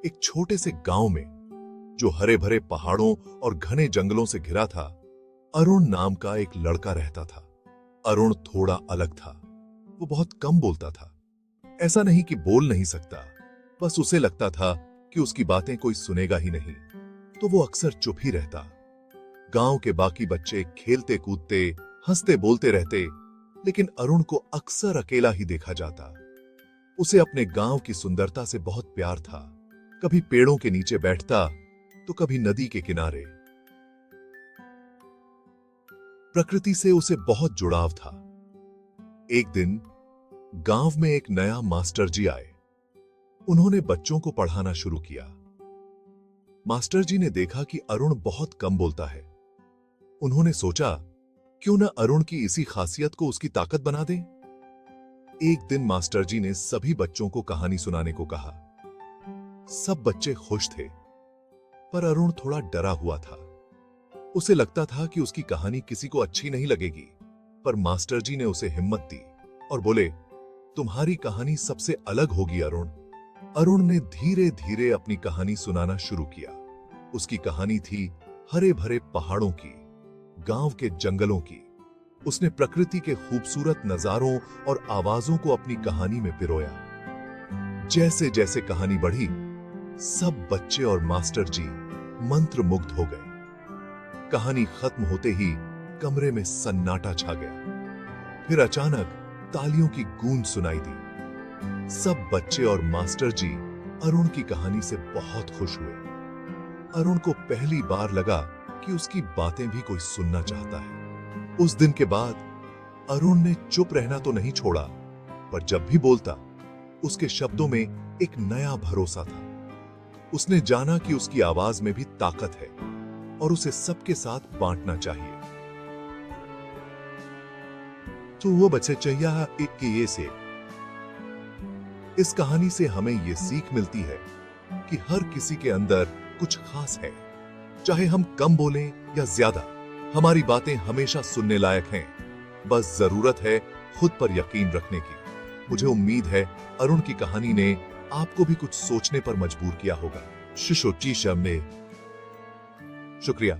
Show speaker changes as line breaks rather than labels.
एक छोटे से गांव में, जो हरे भरे पहाड़ों और घने जंगलों से घिरा था, अरुण नाम का एक लड़का रहता था। अरुण थोड़ा अलग था। वो बहुत कम बोलता था। ऐसा नहीं कि बोल नहीं सकता, बस उसे लगता था कि उसकी बातें कोई सुनेगा ही नहीं, तो वो अक्सर चुप ही रहता। गांव के बाकी बच्चे खेलते कूदते, हंसते बोलते रहते, लेकिन अरुण को अक्सर अकेला ही देखा जाता। उसे अपने गांव की सुंदरता से बहुत प्यार था। कभी पेड़ों के नीचे बैठता, तो कभी नदी के किनारे। प्रकृति से उसे बहुत जुड़ाव था। एक दिन गांव में एक नया मास्टर जी आए। उन्होंने बच्चों को पढ़ाना शुरू किया। मास्टर जी ने देखा कि अरुण बहुत कम बोलता है। उन्होंने सोचा, क्यों न अरुण की इसी खासियत को उसकी ताकत बना दें। एक दिन मास्टर जी ने सभी बच्चों को कहानी सुनाने को कहा। सब बच्चे खुश थे, पर अरुण थोड़ा डरा हुआ था। उसे लगता था कि उसकी कहानी किसी को अच्छी नहीं लगेगी, पर मास्टर जी ने उसे हिम्मत दी और बोले, तुम्हारी कहानी सबसे अलग होगी अरुण। अरुण ने धीरे धीरे अपनी कहानी सुनाना शुरू किया। उसकी कहानी थी हरे भरे पहाड़ों की, गांव के जंगलों की। उसने प्रकृति के खूबसूरत नजारों और आवाजों को अपनी कहानी में पिरोया। जैसे जैसे कहानी बढ़ी, सब बच्चे और मास्टर जी मंत्रमुग्ध हो गए। कहानी खत्म होते ही कमरे में सन्नाटा छा गया। फिर अचानक तालियों की गूंज सुनाई दी। सब बच्चे और मास्टर जी अरुण की कहानी से बहुत खुश हुए। अरुण को पहली बार लगा कि उसकी बातें भी कोई सुनना चाहता है। उस दिन के बाद अरुण ने चुप रहना तो नहीं छोड़ा, पर जब भी बोलता, उसके शब्दों में एक नया भरोसा था। उसने जाना कि उसकी आवाज में भी ताकत है और उसे सबके साथ बांटना चाहिए। तो वो बच्चे चाहिए कि ये से इस कहानी से हमें यह सीख मिलती है कि हर किसी के अंदर कुछ खास है। चाहे हम कम बोलें या ज्यादा, हमारी बातें हमेशा सुनने लायक हैं। बस जरूरत है खुद पर यकीन रखने की। मुझे उम्मीद है अरुण की कहानी ने आपको भी कुछ सोचने पर मजबूर किया होगा। शुक्रिया।